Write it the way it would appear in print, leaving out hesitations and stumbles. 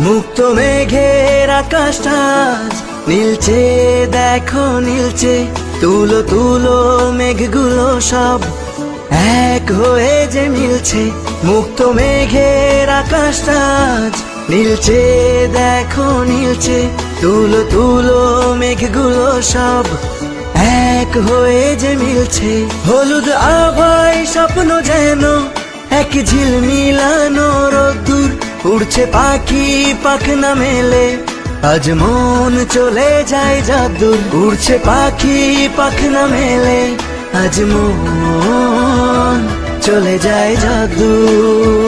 মুক্ত মেঘের আকাশটা আজ নীলচে, দেখো নীলচে। তুলো তুলো মেঘগুলো সব এক হয়ে যে মিলছে। মুক্ত মেঘের আকাশটা আজ নীলচে, দেখো নীলচে। তুলো তুলো মেঘগুলো সব এক হয়ে যে মিলছে। হলুদ আভায় স্বপ্ন যেন এক ঝিলমিলানো রোদ্দুর। উড়ছে পাখি পাখনা মেলে, আজ মন চলে যায় যাদুর। উড়ছে পাখি পাখনা মেলে, আজ মন চলে যায় যাদুর।